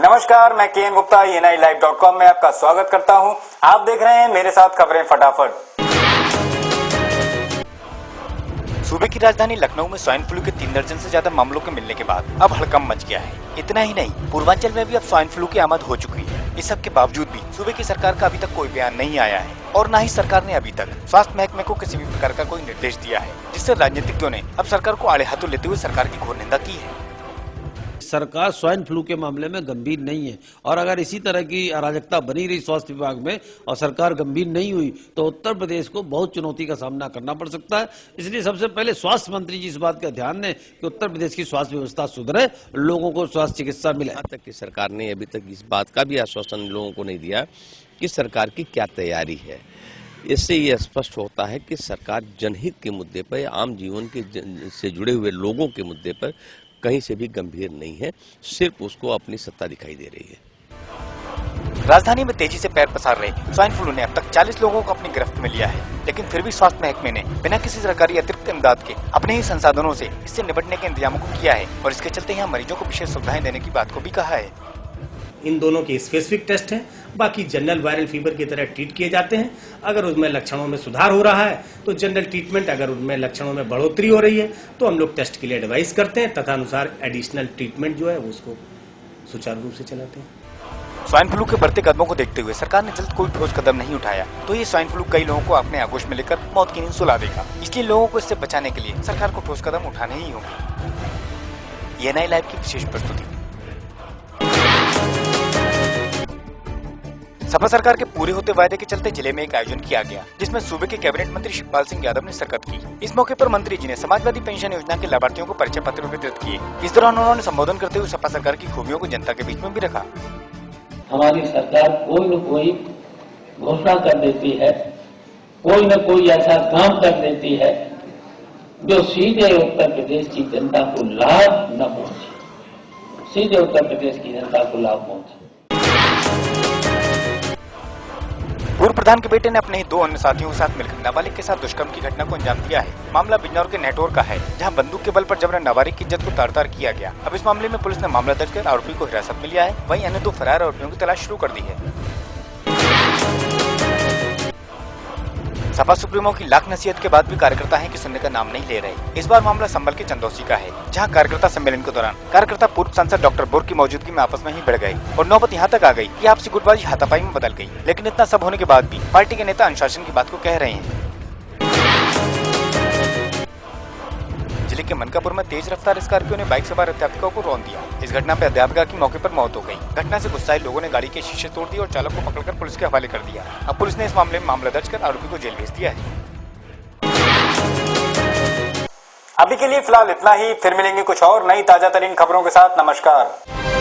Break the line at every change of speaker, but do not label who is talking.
नमस्कार, मैं KN Gupta ENILive.com में आपका स्वागत करता हूं। आप देख रहे हैं मेरे साथ खबरें फटाफट। सूबे की राजधानी लखनऊ में स्वाइन फ्लू के 3 दर्जन से ज्यादा मामलों के मिलने के बाद अब हड़कंप मच गया है। इतना ही नहीं, पूर्वांचल में भी अब स्वाइन फ्लू की आमद हो चुकी है। इस सब के बावजूद भी सूबे की सरकार का अभी तक कोई बयान नहीं आया है और न ही सरकार ने अभी तक स्वास्थ्य महकमे को किसी भी प्रकार का कोई निर्देश दिया है, जिससे राजनीतिज्ञों ने अब सरकार को आड़े हाथों लेते हुए सरकार की घोर निंदा की है।
सरकार स्वाइन फ्लू के मामले में गंभीर नहीं है और अगर इसी तरह की अराजकता बनी रही स्वास्थ्य विभाग में और सरकार गंभीर नहीं हुई तो उत्तर प्रदेश को बहुत चुनौती का सामना करना पड़ सकता है। इसलिए सबसे पहले स्वास्थ्य मंत्री जी इस बात का ध्यान दें कि उत्तर प्रदेश की स्वास्थ्य व्यवस्था सुधरे, लोगों को स्वास्थ्य चिकित्सा मिले।
यहाँ तक कि सरकार ने अभी तक इस बात का भी आश्वासन लोगों को नहीं दिया कि सरकार की क्या तैयारी है। इससे ये स्पष्ट होता है कि सरकार जनहित के मुद्दे पर, आम जीवन के से जुड़े हुए लोगों के मुद्दे पर कहीं से भी गंभीर नहीं है, सिर्फ उसको अपनी सत्ता दिखाई दे रही है।
राजधानी में तेजी से पैर पसार रहे स्वाइन फ्लू ने अब तक 40 लोगों को अपनी गिरफ्त में लिया है, लेकिन फिर भी स्वास्थ्य महकमे ने बिना किसी सरकारी अतिरिक्त इमदाद के अपने ही संसाधनों से इससे निपटने के इंतजामों को किया है और इसके चलते यहाँ मरीजों को विशेष सुविधाएं देने की बात को भी कहा है।
इन दोनों के स्पेसिफिक टेस्ट हैं, बाकी जनरल वायरल फीवर की तरह ट्रीट किए जाते हैं। अगर उसमें लक्षणों में सुधार हो रहा है तो जनरल ट्रीटमेंट, अगर उनमें लक्षणों में बढ़ोतरी हो रही है तो हम लोग टेस्ट के लिए एडवाइस करते हैं तथा अनुसार एडिशनल ट्रीटमेंट जो है वो उसको सुचारू रूप से चलाते हैं।
स्वाइन फ्लू के बढ़ते कदमों को देखते हुए सरकार ने जल्द कोई ठोस कदम नहीं उठाया तो ये स्वाइन फ्लू कई लोगों को अपने आगोश में लेकर मौत की नींद सुला देगा। इसलिए लोगों को इससे बचाने के लिए सरकार को ठोस कदम उठाने ही होंगे। ENI लाइव की विशेष प्रस्तुति। सपा सरकार के पूरे होते वायदे के चलते जिले में एक आयोजन किया गया, जिसमें सूबे के कैबिनेट मंत्री शिवपाल सिंह यादव ने शिरकत की। इस मौके पर मंत्री जी ने समाजवादी पेंशन योजना के लाभार्थियों को परिचय पत्र वितरित किए। इस दौरान उन्होंने संबोधन करते हुए सपा सरकार की खूबियों को जनता के बीच में भी रखा।
हमारी सरकार कोई न कोई घोषणा कर देती है, कोई न कोई ऐसा काम कर देती है जो सीधे उत्तर प्रदेश की जनता को लाभ न पहुंचे, सीधे उत्तर प्रदेश की जनता को लाभ पहुंचे।
पूर्व प्रधान के बेटे ने अपने ही 2 अन्य साथियों के साथ मिलकर नाबालिग के साथ दुष्कर्म की घटना को अंजाम दिया है। मामला बिजनौर के नेटोर का है, जहां बंदूक के बल पर जबरन नाबालिग की इज्जत को तार-तार किया गया। अब इस मामले में पुलिस ने मामला दर्ज कर आरोपी को हिरासत में लिया है। वहीं अन्य 2 फरार आरोपियों की तलाश शुरू कर दी है। सपा सुप्रीमो की लाख नसीहत के बाद भी कार्यकर्ता हैं कि सुनने का नाम नहीं ले रहे। इस बार मामला संभल के चंदौसी का है, जहां कार्यकर्ता सम्मेलन के दौरान कार्यकर्ता पूर्व सांसद डॉक्टर बोर की मौजूदगी में आपस में ही भिड़ गए और नौबत यहां तक आ गई कि आपसी गुटबाजी हाथापाई में बदल गई। लेकिन इतना सब होने के बाद भी पार्टी के नेता अनुशासन की बात को कह रहे हैं। जिले के मनकापुर में तेज रफ्तार स्कॉर्पियो ने बाइक सवार अध्यापिका को रौंद दिया। इस घटना में अध्यापिका की मौके पर मौत हो गई। घटना से गुस्साए लोगों ने गाड़ी के शीशे तोड़ दिए और चालक को पकड़कर पुलिस के हवाले कर दिया। अब पुलिस ने इस मामले में मामला दर्ज कर आरोपी को जेल भेज दिया है। अभी के लिए फिलहाल इतना ही, फिर मिलेंगे कुछ और नई ताजा तरीन खबरों के साथ। नमस्कार।